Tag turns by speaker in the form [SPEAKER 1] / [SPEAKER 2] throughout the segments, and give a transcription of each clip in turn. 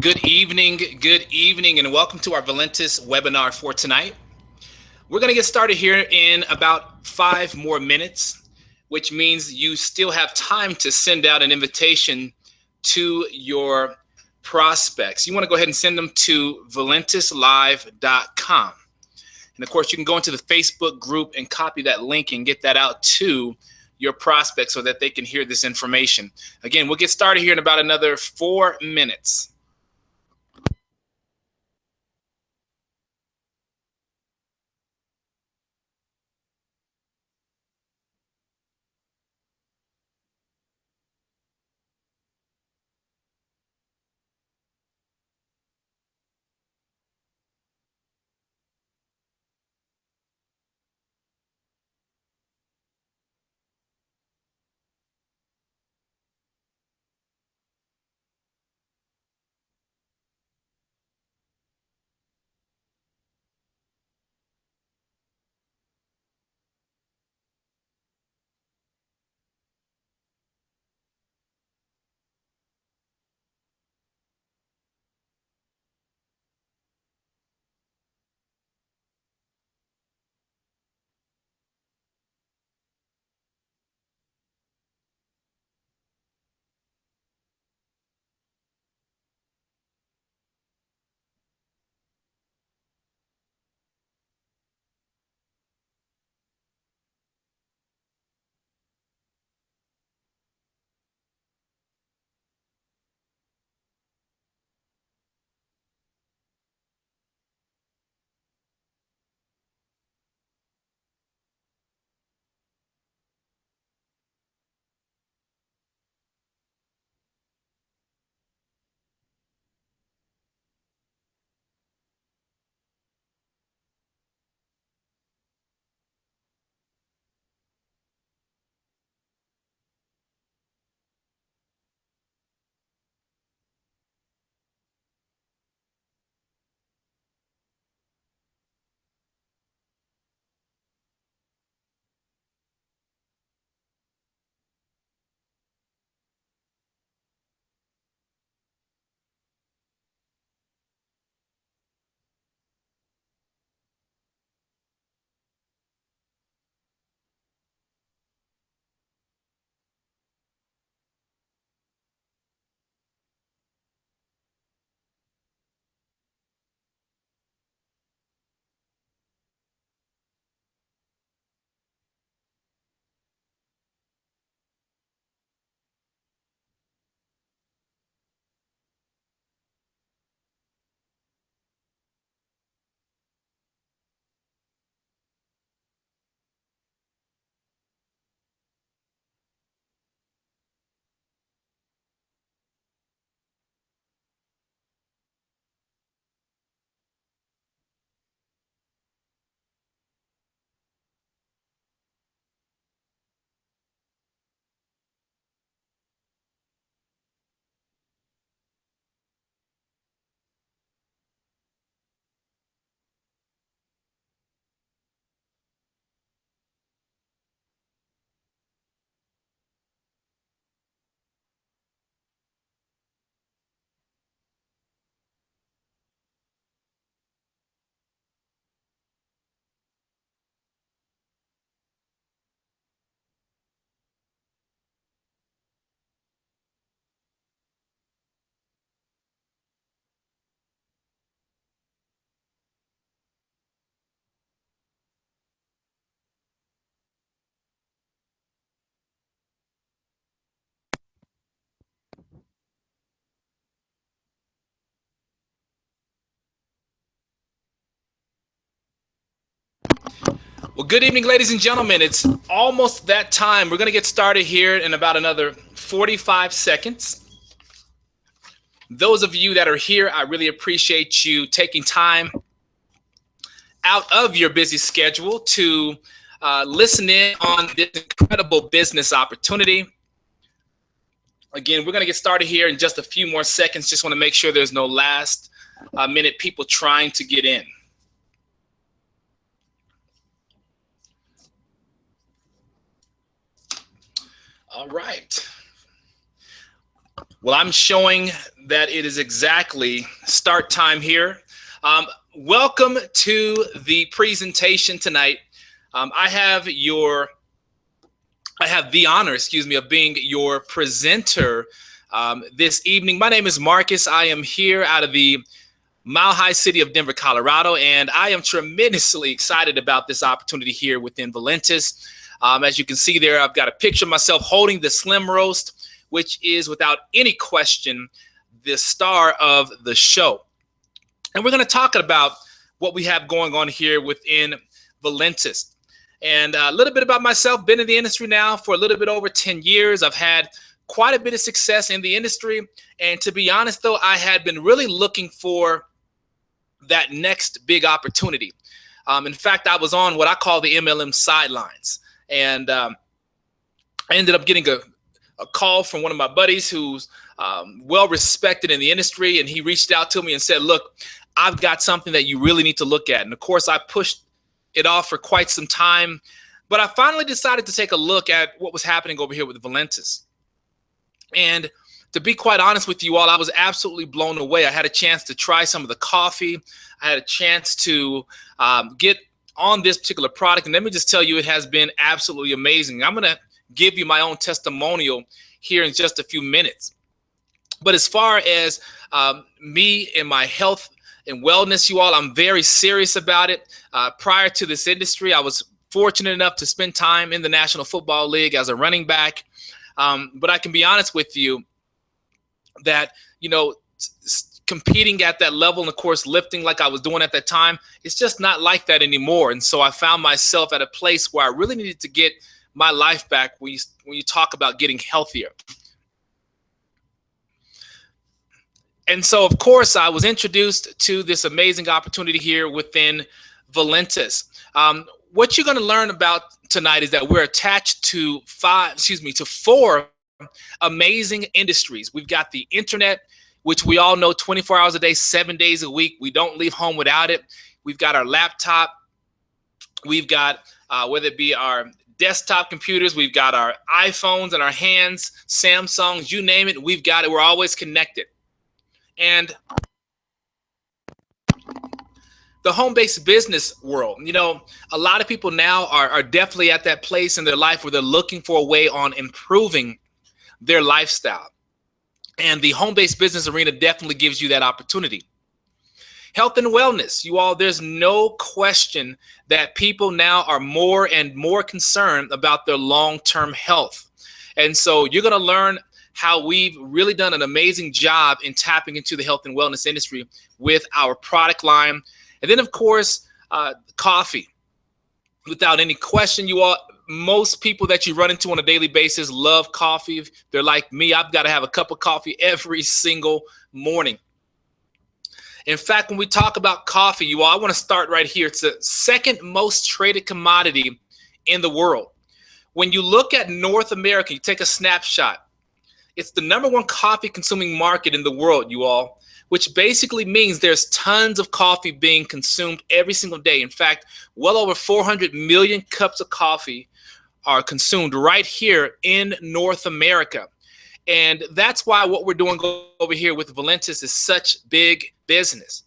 [SPEAKER 1] Good evening, and welcome to our Valentis webinar for tonight. We're going to get started here in about 5 more minutes, which means you still have time to send out an invitation to your prospects. You want to go ahead and send them to valentislive.com. And of course, you can go into the Facebook group and copy that link and get that out to your prospects so that they can hear this information. Again, we'll get started here in about another 4 minutes. Well, good evening, ladies and gentlemen. It's almost that time. We're going to get started here in about another 45 seconds. Those of you that are here, I really appreciate you taking time out of your busy schedule to listen in on this incredible business opportunity. Again, we're going to get started here in just a few more seconds. Just want to make sure there's no last minute people trying to get in. All right. Well, I'm showing that it is exactly start time here. Welcome to the presentation tonight. I have the honor, of being your presenter this evening. My name is Marcus. I am here out of the Mile High city of Denver, Colorado, and I am tremendously excited about this opportunity here within Valentis. As you can see there, I've got a picture of myself holding the Slim Roast, which is without any question the star of the show. And we're going to talk about what we have going on here within Valentis. And a little bit about myself, been in the industry now for a little bit over 10 years. I've had quite a bit of success in the industry. And to be honest, though, I had been really looking for that next big opportunity. In fact, I was on what I call the MLM sidelines. And I ended up getting a call from one of my buddies who's well respected in the industry, and he reached out to me and said, look, I've got something that you really need to look at. And of course, I pushed it off for quite some time, but I finally decided to take a look at what was happening over here with Valentis. And to be quite honest with you all, I was absolutely blown away. I had a chance to try some of the coffee. I had a chance to get on this particular product, and let me just tell you, it has been absolutely amazing. I'm going to give you my own testimonial here in just a few minutes. But as far as me and my health and wellness, you all, I'm very serious about it. Prior to this industry, I was fortunate enough to spend time in the National Football League as a running back. But I can be honest with you that, competing at that level and, of course, lifting like I was doing at that time, it's just not like that anymore. And so I found myself at a place where I really needed to get my life back when you talk about getting healthier. And so, of course, I was introduced to this amazing opportunity here within Valentis. What you're going to learn about tonight is that we're attached to four amazing industries. We've got the internet, which we all know 24 hours a day, 7 days a week. We don't leave home without it. We've got our laptop. We've got, whether it be our desktop computers, we've got our iPhones in our hands, Samsungs, you name it, we've got it. We're always connected. And the home-based business world, a lot of people now are definitely at that place in their life where they're looking for a way on improving their lifestyle. And the home-based business arena definitely gives you that opportunity. Health and wellness, you all, there's no question that people now are more and more concerned about their long-term health. And so you're going to learn how we've really done an amazing job in tapping into the health and wellness industry with our product line. And then, of course, coffee. Without any question, you all, most people that you run into on a daily basis love coffee. They're like me. I've got to have a cup of coffee every single morning. In fact, when we talk about coffee, you all, I want to start right here. It's the second most traded commodity in the world. When you look at North America, you take a snapshot. It's the #1 coffee consuming market in the world, you all, which basically means there's tons of coffee being consumed every single day. In fact, well over 400 million cups of coffee are consumed right here in North America. And that's why what we're doing over here with Valentis is such big business.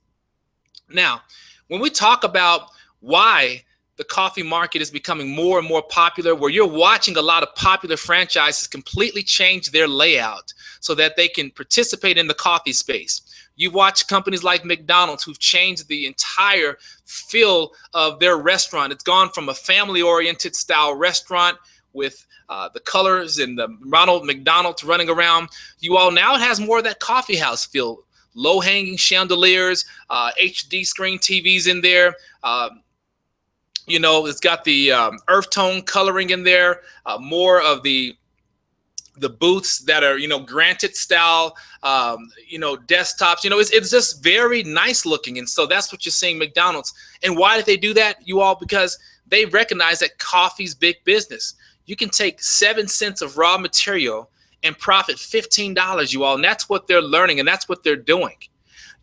[SPEAKER 1] Now, when we talk about why the coffee market is becoming more and more popular, where you're watching a lot of popular franchises completely change their layout so that they can participate in the coffee space. You've watched companies like McDonald's who've changed the entire feel of their restaurant. It's gone from a family-oriented style restaurant with the colors and the Ronald McDonald's running around. You all, now it has more of that coffee house feel. Low-hanging chandeliers, HD screen TVs in there. It's got the earth tone coloring in there, more of the booths that are, granite style, desktops. It's just very nice looking. And so that's what you're seeing McDonald's. And why did they do that, you all? Because they recognize that coffee's big business. You can take 7 cents of raw material and profit $15, you all. And that's what they're learning, and that's what they're doing.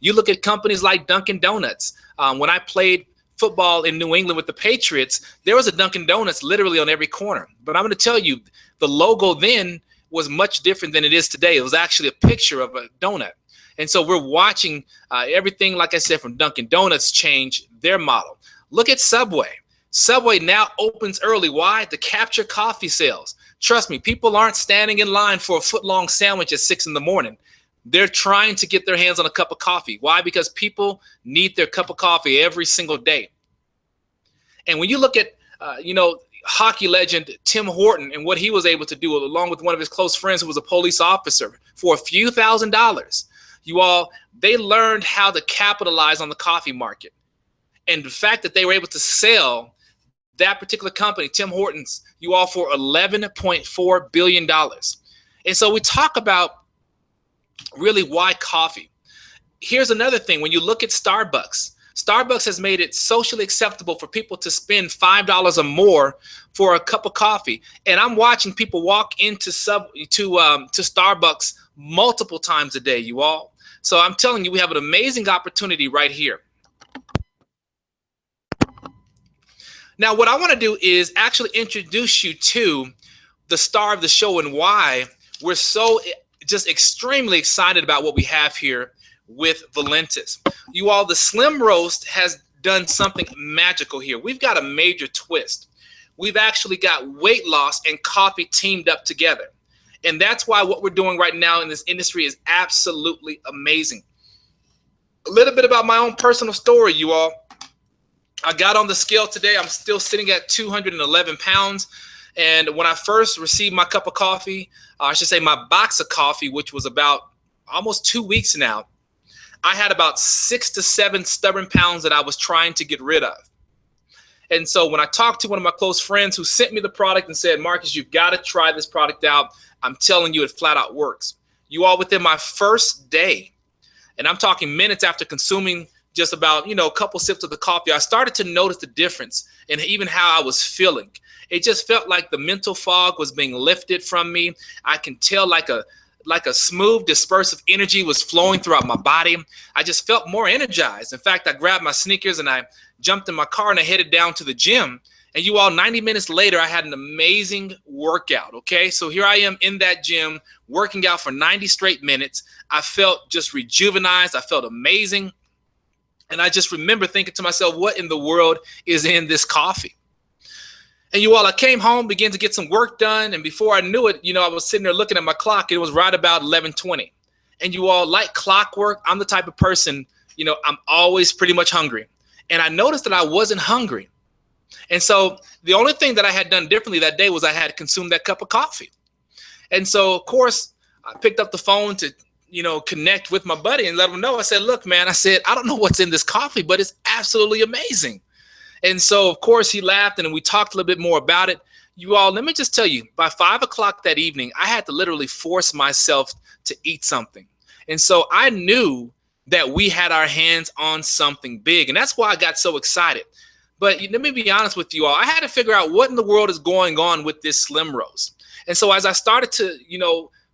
[SPEAKER 1] You look at companies like Dunkin' Donuts. When I played football in New England with the Patriots, there was a Dunkin' Donuts literally on every corner. But I'm going to tell you, the logo then was much different than it is today. It was actually a picture of a donut. And so we're watching everything, like I said, from Dunkin' Donuts change their model. Look at Subway. Subway now opens early. Why? To capture coffee sales. Trust me, people aren't standing in line for a foot-long sandwich at 6 in the morning. They're trying to get their hands on a cup of coffee. Why? Because people need their cup of coffee every single day. And when you look at, hockey legend Tim Horton and what he was able to do, along with one of his close friends who was a police officer, for a few $1,000s, they learned how to capitalize on the coffee market. And the fact that they were able to sell that particular company, Tim Hortons, for $11.4 billion. And so we talk about really why coffee. Here's another thing. When you look at Starbucks, Starbucks has made it socially acceptable for people to spend $5 or more for a cup of coffee. And I'm watching people walk into Starbucks multiple times a day, you all. So I'm telling you, we have an amazing opportunity right here. Now, what I want to do is actually introduce you to the star of the show and why we're so just extremely excited about what we have here with Valentis. The Slim Roast has done something magical here. We've got a major twist. We've actually got weight loss and coffee teamed up together. And that's why what we're doing right now in this industry is absolutely amazing. A little bit about my own personal story, you all. I got on the scale today. I'm still sitting at 211 pounds. And when I first received my cup of coffee, I should say my box of coffee, which was about almost 2 weeks now, I had about 6 to 7 stubborn pounds that I was trying to get rid of. And so when I talked to one of my close friends who sent me the product and said, Marcus, you've got to try this product out. I'm telling you, it flat out works. Within my first day, and I'm talking minutes after consuming just about, a couple sips of the coffee, I started to notice the difference in even how I was feeling. It just felt like the mental fog was being lifted from me. I can tell like a smooth dispersive energy was flowing throughout my body. I just felt more energized. In fact, I grabbed my sneakers and I jumped in my car and I headed down to the gym. And 90 minutes later, I had an amazing workout. Okay, so here I am in that gym working out for 90 straight minutes. I felt just rejuvenated. I felt amazing. And I just remember thinking to myself, what in the world is in this coffee? And I came home, began to get some work done. And before I knew it, I was sitting there looking at my clock. It was right about 11:20. And like clockwork, I'm the type of person, I'm always pretty much hungry. And I noticed that I wasn't hungry. And so the only thing that I had done differently that day was I had consumed that cup of coffee. And so, of course, I picked up the phone to connect with my buddy and let him know. I said, look, man, I don't know what's in this coffee, but it's absolutely amazing. And so, of course, he laughed and we talked a little bit more about it. Let me just tell you, by 5 o'clock that evening, I had to literally force myself to eat something. And so I knew that we had our hands on something big. And that's why I got so excited. But let me be honest with you all. I had to figure out what in the world is going on with this Slim Roast. And so as I started to,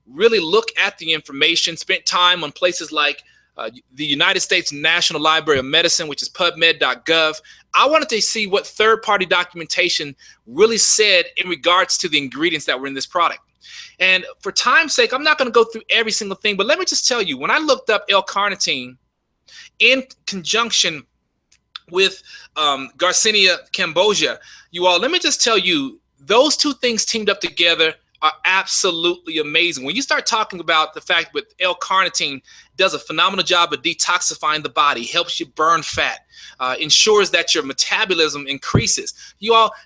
[SPEAKER 1] really look at the information, spent time on places like the United States National Library of Medicine, which is pubmed.gov. I wanted to see what third-party documentation really said in regards to the ingredients that were in this product. And for time's sake, I'm not going to go through every single thing, but let me just tell you, when I looked up L-carnitine in conjunction with Garcinia cambogia, let me just tell you, those two things teamed up together are absolutely amazing. When you start talking about the fact that L-carnitine does a phenomenal job of detoxifying the body, helps you burn fat, ensures that your metabolism increases.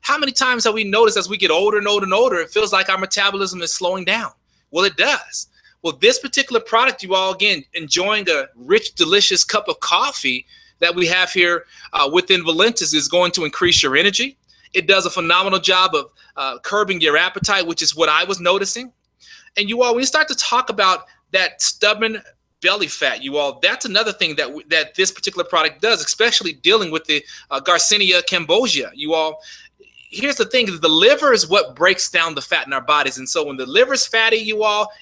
[SPEAKER 1] How many times have we noticed as we get older and older and older, it feels like our metabolism is slowing down? Well, it does. Well, this particular product, again, enjoying a rich, delicious cup of coffee that we have here within Valentis is going to increase your energy. It does a phenomenal job of curbing your appetite, which is what I was noticing. And when you start to talk about that stubborn belly fat, that's another thing that this particular product does, especially dealing with the Garcinia cambogia. Here's the thing: the liver is what breaks down the fat in our bodies. And so when the liver's fatty,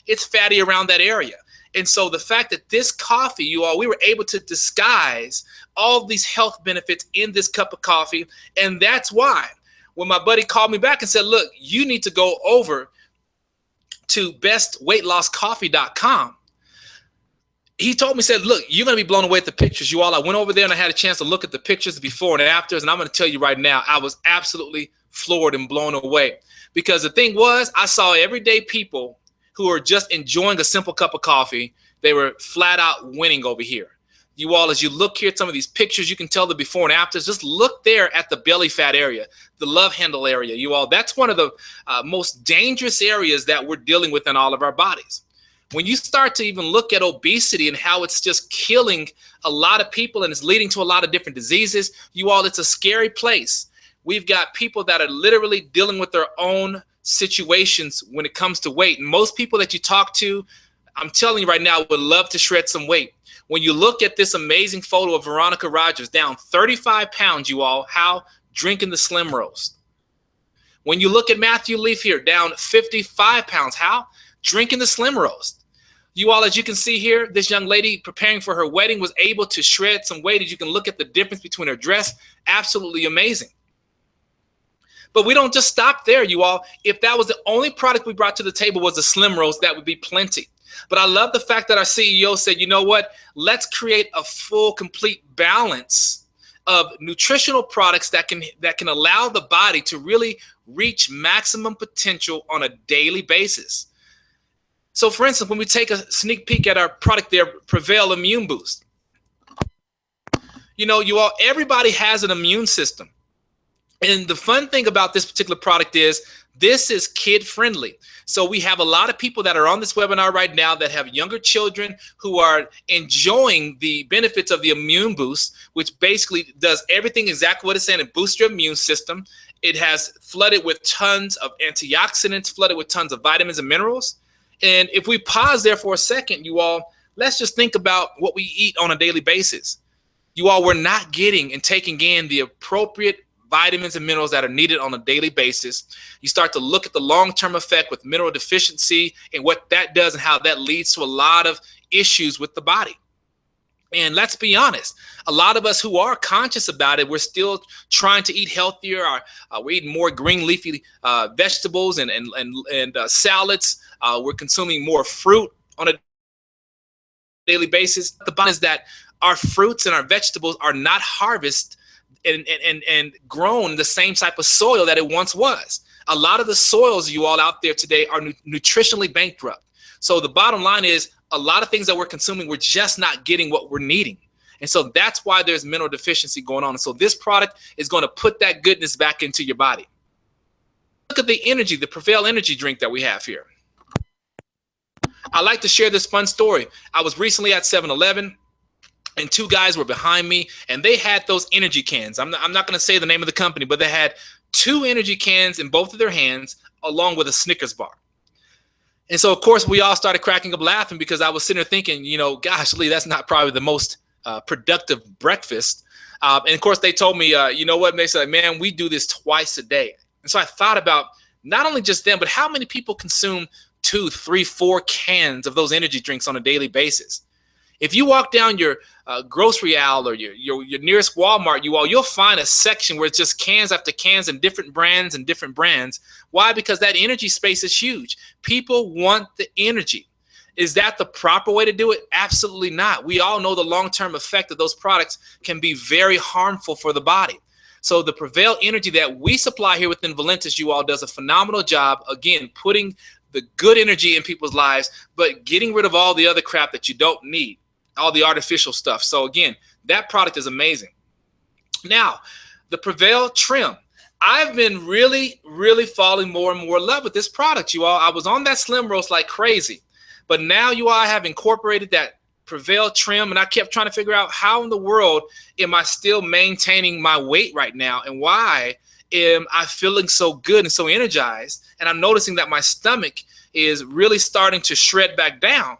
[SPEAKER 1] it's fatty around that area. And so the fact that this coffee, we were able to disguise all these health benefits in this cup of coffee. And that's why when my buddy called me back and said, look, you need to go over to bestweightlosscoffee.com. He told me, said, look, you're going to be blown away at the pictures. You all, I went over there and I had a chance to look at the pictures before and afters. And I'm going to tell you right now, I was absolutely floored and blown away, because the thing was, I saw everyday people who are just enjoying a simple cup of coffee. They were flat out winning over here. You all, as you look here at some of these pictures, you can tell the before and afters. Just look there at the belly fat area, the love handle area. You all, that's one of the most dangerous areas that we're dealing with in all of our bodies. When you start to even look at obesity and how it's just killing a lot of people and it's leading to a lot of different diseases, you all, it's a scary place. We've got people that are literally dealing with their own situations when it comes to weight. And most people that you talk to, I'm telling you right now, would love to shred some weight. When you look at this amazing photo of Veronica Rogers, down 35 pounds, you all, how? Drinking the Slim Roast. When you look at Matthew Leaf here, down 55 pounds, how? Drinking the Slim Roast. You all, as you can see here, this young lady preparing for her wedding was able to shred some weight. As you can look at the difference between her dress, absolutely amazing. But we don't just stop there, you all. If that was the only product we brought to the table was the Slim Roast, that would be plenty. But I love the fact that our CEO said, you know what, let's create a full, complete balance of nutritional products that can allow the body to really reach maximum potential on a daily basis. So for instance, when we take a sneak peek at our product there, Prevail Immune Boost, you know, you all, everybody has an immune system. And the fun thing about this particular product is this is kid friendly. So we have a lot of people that are on this webinar right now that have younger children who are enjoying the benefits of the Immune Boost, which basically does everything exactly what it's saying. It boosts your immune system. It has flooded with tons of antioxidants, flooded with tons of vitamins and minerals. And if we pause there for a second, you all, let's just think about what we eat on a daily basis. You all, we're not getting and taking in the appropriate vitamins and minerals that are needed on a daily basis. You start to look at the long-term effect with mineral deficiency and what that does and how that leads to a lot of issues with the body. And let's be honest, a lot of us who are conscious about it, we're still trying to eat healthier. We're eating more green leafy vegetables and salads. We're consuming more fruit on a daily basis. The bottom is that our fruits and our vegetables are not harvested and grown in the same type of soil that it once was. A lot of the soils, you all out there today, are nutritionally bankrupt. So the bottom line is a lot of things that we're consuming, we're just not getting what we're needing. And so that's why there's mineral deficiency going on. And so this product is going to put that goodness back into your body. Look at the energy, the Prevail energy drink that we have here. I like to share this fun story. I was recently at 7-Eleven. And two guys were behind me, and they had those energy cans. I'm not going to say the name of the company, but they had 2 energy cans in both of their hands, along with a Snickers bar. And so, of course, we all started cracking up laughing because I was sitting there thinking, you know, gosh, Lee, that's not probably the most productive breakfast. And, of course, they told me, you know what? And they said, man, we do this twice a day. And so I thought about not only just them, but how many people consume 2, 3, 4 cans of those energy drinks on a daily basis. If you walk down your grocery aisle or your nearest Walmart, you'll find a section where it's just cans after cans and different brands and different brands. Why? Because that energy space is huge. People want the energy. Is that the proper way to do it? Absolutely not. We all know the long-term effect of those products can be very harmful for the body. So the Prevail energy that we supply here within Valentis, you all, does a phenomenal job, again, putting the good energy in people's lives, but getting rid of all the other crap that you don't need. All the artificial stuff. So again, that product is amazing. Now, the Prevail Trim. I've been really, really falling more and more in love with this product, you all. I was on that Slim Roast like crazy, but now you all, I have incorporated that Prevail Trim, and I kept trying to figure out how in the world am I still maintaining my weight right now, and why am I feeling so good and so energized? And I'm noticing that my stomach is really starting to shred back down.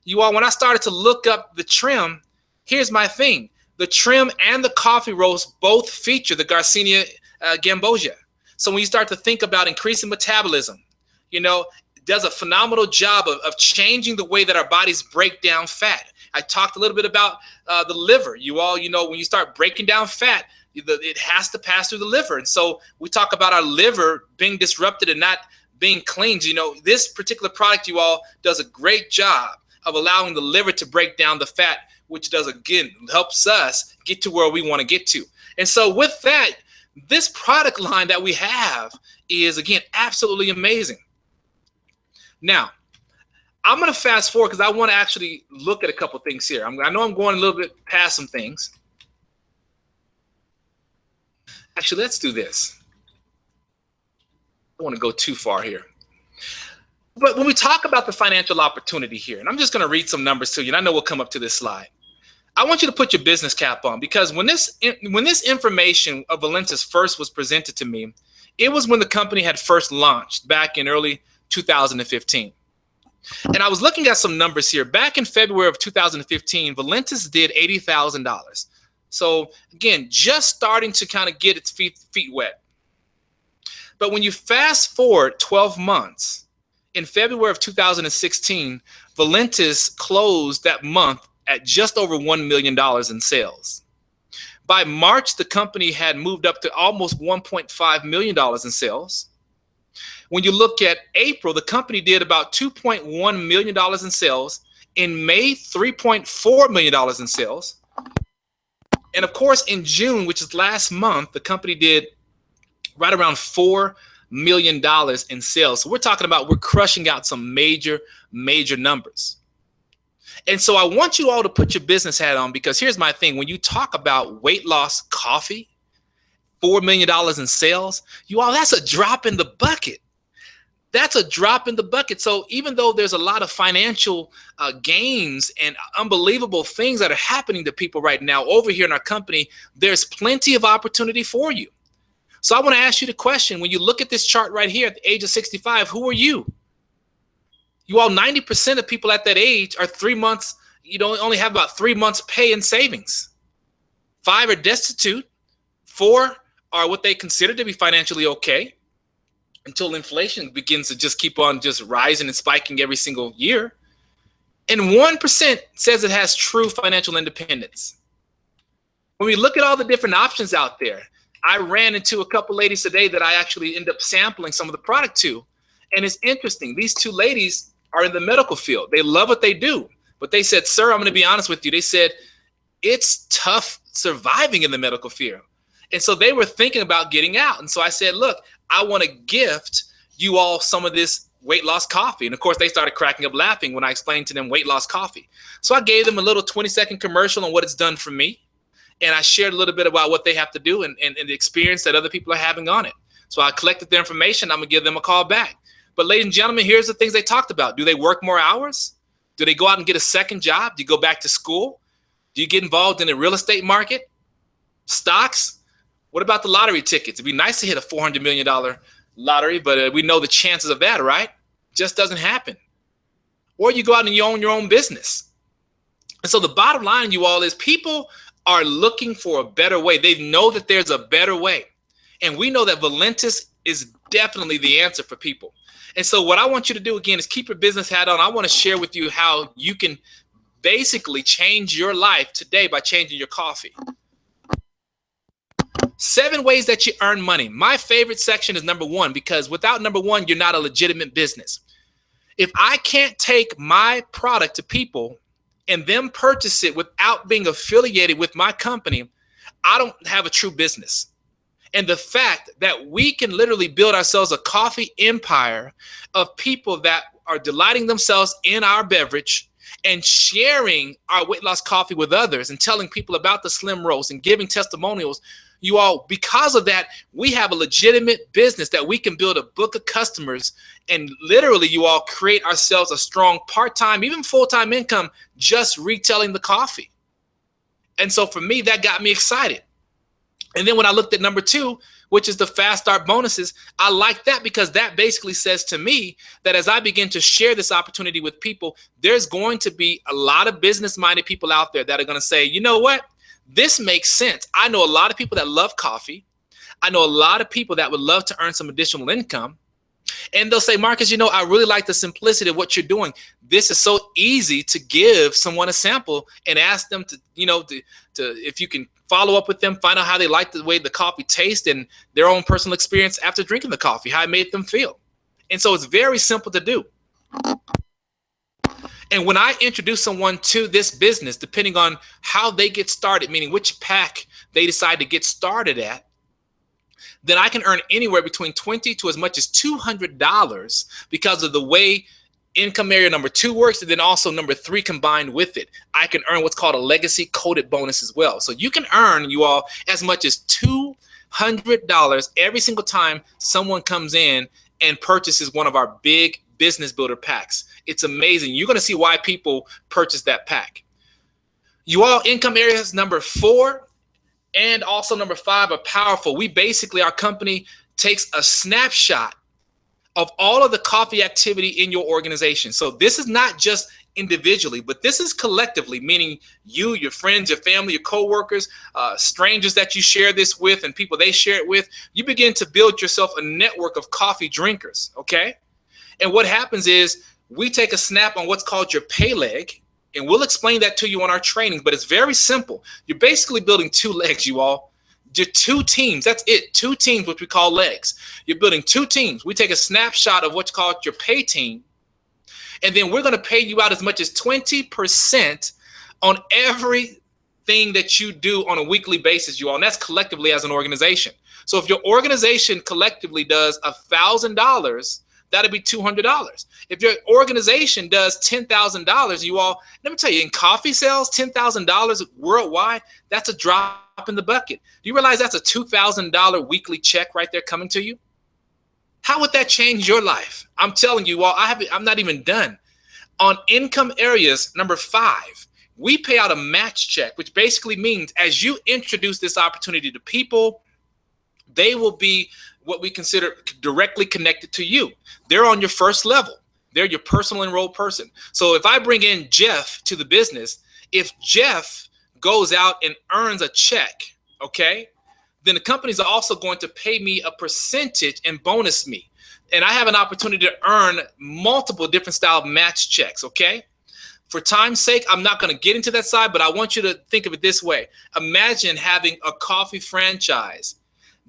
[SPEAKER 1] You all, when I started to look up the trim, here's my thing. The trim and the coffee roast both feature the Garcinia gambosia. So when you start to think about increasing metabolism, you know, it does a phenomenal job of changing the way that our bodies break down fat. I talked a little bit about the liver. You all, you know, when you start breaking down fat, it has to pass through the liver. And so we talk about our liver being disrupted and not being cleaned. This particular product, you all, does a great job of allowing the liver to break down the fat, which does, again, helps us get to where we want to get to. And so with that, this product line that we have is, again, absolutely amazing. Now, I'm going to fast forward because I want to actually look at a couple things here. I know I'm going a little bit past some things. Actually, let's do this. I don't want to go too far here. But when we talk about the financial opportunity here, and I'm just going to read some numbers to you, and I know we'll come up to this slide. I want you to put your business cap on, because when this information of Valentis first was presented to me, it was when the company had first launched back in early 2015. And I was looking at some numbers here. Back in February of 2015, Valentis did $80,000. So again, just starting to kind of get its feet wet. But when you fast forward 12 months, in February of 2016, Valentis closed that month at just over $1 million in sales. By March, the company had moved up to almost $1.5 million in sales. When you look at April, the company did about $2.1 million in sales. In May, $3.4 million in sales. And of course, in June, which is last month, the company did right around $4 million in sales. So we're talking about, we're crushing out some major numbers. And so I want you all to put your business hat on, because here's my thing. When you talk about weight loss coffee, $4 million in sales, you all, that's a drop in the bucket. That's a drop in the bucket. So even though there's a lot of financial gains and unbelievable things that are happening to people right now over here in our company, there's plenty of opportunity for you. So I want to ask you the question, when you look at this chart right here at the age of 65, who are you? You all, 90% of people at that age are 3 months, only have about 3 months pay and savings. 5 are destitute. 4 are what they consider to be financially okay, until inflation begins to just keep on just rising and spiking every single year. And 1% says it has true financial independence. When we look at all the different options out there, I ran into a couple ladies today that I actually ended up sampling some of the product to. And it's interesting. These 2 ladies are in the medical field. They love what they do. But they said, sir, I'm going to be honest with you. They said, it's tough surviving in the medical field. And so they were thinking about getting out. And so I said, look, I want to gift you all some of this weight loss coffee. And of course, they started cracking up laughing when I explained to them weight loss coffee. So I gave them a little 20-second commercial on what it's done for me. And I shared a little bit about what they have to do and the experience that other people are having on it. So I collected their information. I'm going to give them a call back. But ladies and gentlemen, here's the things they talked about. Do they work more hours? Do they go out and get a second job? Do you go back to school? Do you get involved in the real estate market? Stocks? What about the lottery tickets? It'd be nice to hit a $400 million lottery, but we know the chances of that, right? Just doesn't happen. Or you go out and you own your own business. And so the bottom line, you all, is people are looking for a better way. They know that there's a better way. And we know that Valentis is definitely the answer for people. And so what I want you to do, again, is keep your business hat on. I want to share with you how you can basically change your life today by changing your coffee. 7 ways that you earn money. My favorite section is number 1, because without number 1, you're not a legitimate business. If I can't take my product to people and them purchase it without being affiliated with my company, I don't have a true business. And the fact that we can literally build ourselves a coffee empire of people that are delighting themselves in our beverage and sharing our weight loss coffee with others and telling people about the slim roast and giving testimonials, you all, because of that, we have a legitimate business that we can build a book of customers and literally, you all, create ourselves a strong part-time, even full-time income just retailing the coffee. And so for me, that got me excited. And then when I looked at number 2, which is the fast start bonuses, I like that because that basically says to me that as I begin to share this opportunity with people, there's going to be a lot of business-minded people out there that are going to say, you know what? This makes sense. I know a lot of people that love coffee. I know a lot of people that would love to earn some additional income. And they'll say, Marcus, I really like the simplicity of what you're doing. This is so easy to give someone a sample and ask them to if you can follow up with them, find out how they like the way the coffee tastes and their own personal experience after drinking the coffee, how it made them feel. And so it's very simple to do. And when I introduce someone to this business, depending on how they get started, meaning which pack they decide to get started at, then I can earn anywhere between $20 to as much as $200 because of the way income area number 2 works, and then also number 3 combined with it. I can earn what's called a legacy coded bonus as well. So you can earn, you all, as much as $200 every single time someone comes in and purchases one of our big business builder packs. It's amazing. You're going to see why people purchase that pack. You all, income areas number 4 and also number 5 are powerful. We basically, our company takes a snapshot of all of the coffee activity in your organization. So this is not just individually, but this is collectively, meaning you, your friends, your family, your coworkers, strangers that you share this with, and people they share it with. You begin to build yourself a network of coffee drinkers, okay? And what happens is we take a snap on what's called your pay leg, and we'll explain that to you on our training, but it's very simple. You're basically building 2 legs, you all. You're 2 teams. That's it. 2 teams, which we call legs. You're building 2 teams. We take a snapshot of what's called your pay team, and then we're going to pay you out as much as 20% on everything that you do on a weekly basis, you all. And that's collectively as an organization. So if your organization collectively does $1,000, that'd be $200. If your organization does $10,000, you all, let me tell you, in coffee sales, $10,000 worldwide, that's a drop in the bucket. Do you realize that's a $2,000 weekly check right there coming to you? How would that change your life? I'm telling you all, I'm not even done. On income areas number 5, we pay out a match check, which basically means as you introduce this opportunity to people, they will be what we consider directly connected to you. They're on your first level. They're your personal enrolled person. So if I bring in Jeff to the business, if Jeff goes out and earns a check, okay, then the company's also going to pay me a percentage and bonus me. And I have an opportunity to earn multiple different style match checks, okay? For time's sake, I'm not going to get into that side, but I want you to think of it this way. Imagine having a coffee franchise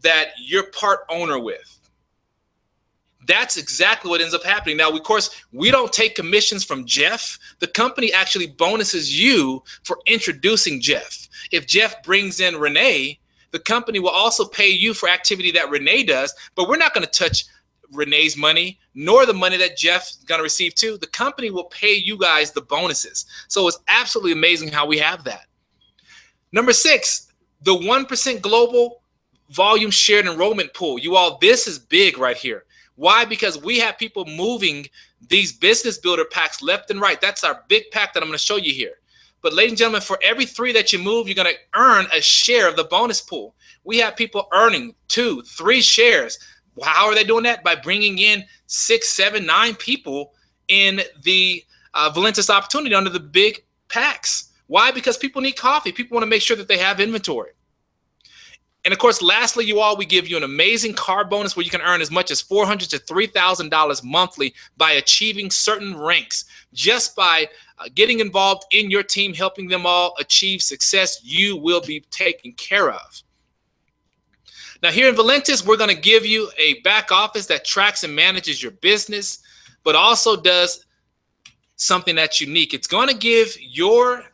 [SPEAKER 1] that you're part owner with. That's exactly what ends up happening. Now, of course, we don't take commissions from Jeff. The company actually bonuses you for introducing Jeff. If Jeff brings in Renee, the company will also pay you for activity that Renee does, but we're not going to touch Renee's money, nor the money that Jeff's going to receive too. The company will pay you guys the bonuses. So it's absolutely amazing how we have that. Number 6, the 1% global volume shared enrollment pool. You all, this is big right here. Why? Because we have people moving these business builder packs left and right. That's our big pack that I'm going to show you here. But ladies and gentlemen, for every 3 that you move, you're going to earn a share of the bonus pool. We have people earning 2, 3 shares. How are they doing that? By bringing in 6, 7, 9 people in the Valentis opportunity under the big packs. Why? Because people need coffee. People want to make sure that they have inventory. And of course, lastly, you all, we give you an amazing car bonus where you can earn as much as $400 to $3,000 monthly by achieving certain ranks. Just by getting involved in your team, helping them all achieve success, you will be taken care of. Now, here in Valentis, we're going to give you a back office that tracks and manages your business, but also does something that's unique. It's going to give your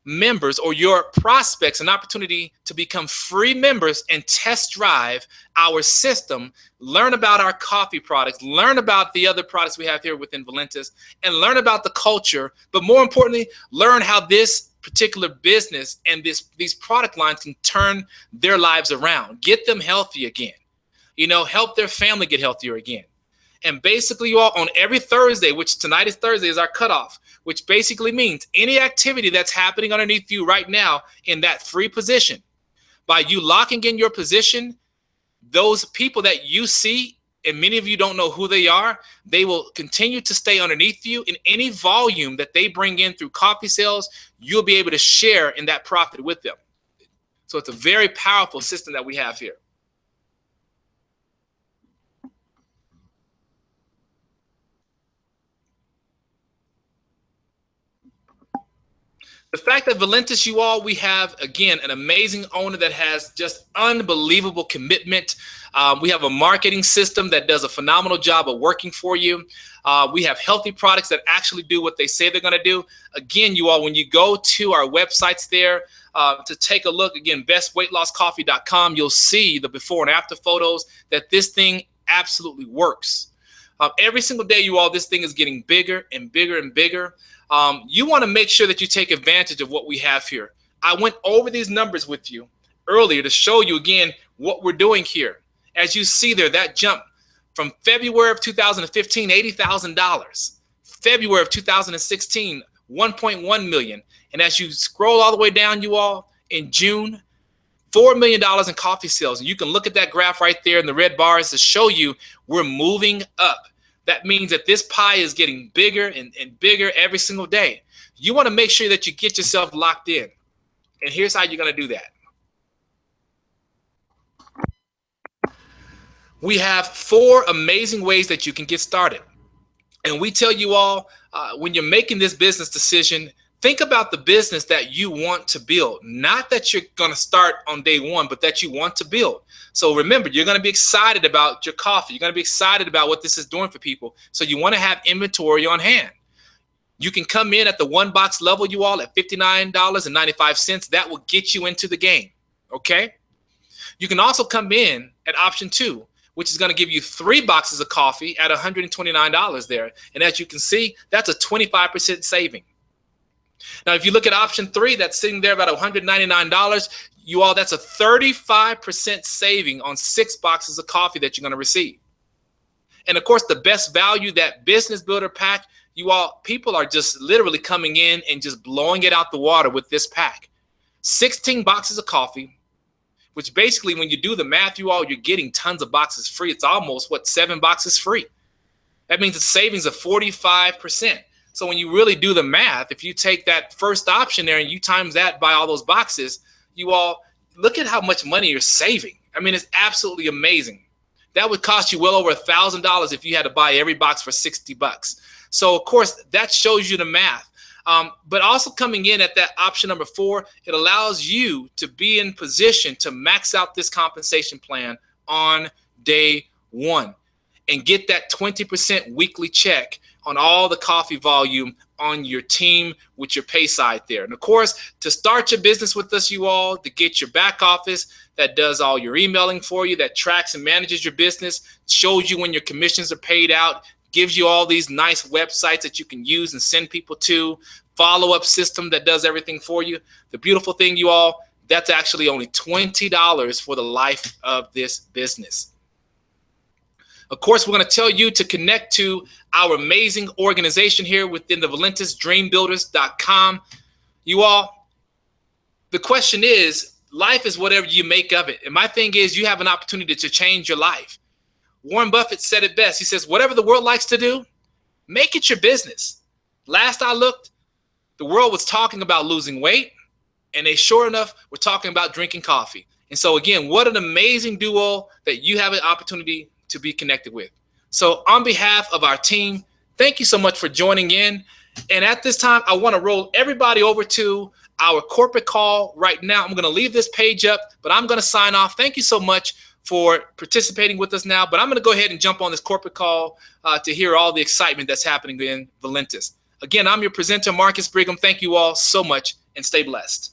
[SPEAKER 1] members or your prospects an opportunity to become free members and test drive our system, learn about our coffee products, learn about the other products we have here within Valentis, and learn about the culture, but more importantly, learn how this particular business and these product lines can turn their lives around, get them healthy again, help their family get healthier again. And basically, you all, on every Thursday, which tonight is Thursday, is our cutoff, which basically means any activity that's happening underneath you right now in that free position, by you locking in your position, those people that you see, and many of you don't know who they are, they will continue to stay underneath you. In any volume that they bring in through coffee sales, you'll be able to share in that profit with them. So it's a very powerful system that we have here. The fact that Valentis, you all, we have, again, an amazing owner that has just unbelievable commitment. We have a marketing system that does a phenomenal job of working for you. We have healthy products that actually do what they say they're going to do. Again, you all, when you go to our websites there to take a look, again, bestweightlosscoffee.com, you'll see the before and after photos that this thing absolutely works. Every single day, you all, this thing is getting bigger and bigger and bigger. You want to make sure that you take advantage of what we have here. I went over these numbers with you earlier to show you again what we're doing here. As you see there, that jump from February of 2015, $80,000. February of 2016, 1.1 million. And as you scroll all the way down, you all, in June, $4 million in coffee sales. And you can look at that graph right there in the red bars to show you we're moving up. That means that this pie is getting bigger and bigger every single day. You want to make sure that you get yourself locked in. And here's how you're going to do that. We have 4 amazing ways that you can get started. And we tell you all, when you're making this business decision, think about the business that you want to build. Not that you're going to start on day one, but that you want to build. So remember, you're going to be excited about your coffee. You're going to be excited about what this is doing for people. So you want to have inventory on hand. You can come in at the 1 box level, you all, at $59.95. That will get you into the game, okay? You can also come in at option 2, which is going to give you 3 boxes of coffee at $129 there. And as you can see, that's a 25% saving. Now, if you look at option 3, that's sitting there about $199, you all, that's a 35% saving on 6 boxes of coffee that you're going to receive. And of course, the best value, that business builder pack, you all, people are just literally coming in and just blowing it out the water with this pack. 16 boxes of coffee, which basically when you do the math, you all, you're getting tons of boxes free. It's almost, what, 7 boxes free. That means a savings of 45%. So when you really do the math, if you take that first option there and you times that by all those boxes, you all, look at how much money you're saving. I mean, it's absolutely amazing. That would cost you well over $1,000 if you had to buy every box for 60 bucks. So of course, that shows you the math. But also coming in at that option number 4, it allows you to be in position to max out this compensation plan on day 1 and get that 20% weekly check on all the coffee volume on your team with your pay side there. And of course, to start your business with us, you all, to get your back office that does all your emailing for you, that tracks and manages your business, shows you when your commissions are paid out, gives you all these nice websites that you can use and send people to, follow-up system that does everything for you. The beautiful thing, you all, that's actually only $20 for the life of this business. Of course, we're going to tell you to connect to our amazing organization here within the ValentisDreamBuilders.com. You all, the question is, life is whatever you make of it. And my thing is, you have an opportunity to change your life. Warren Buffett said it best. He says, whatever the world likes to do, make it your business. Last I looked, the world was talking about losing weight, and they sure enough were talking about drinking coffee. And so again, what an amazing duo that you have an opportunity to be connected with. So on behalf of our team, thank you so much for joining in. And at this time, I want to roll everybody over to our corporate call right now. I'm going to leave this page up, but I'm going to sign off. Thank you so much for participating with us now. But I'm going to go ahead and jump on this corporate call to hear all the excitement that's happening in Valentis. Again, I'm your presenter, Marcus Brigham. Thank you all so much and stay blessed.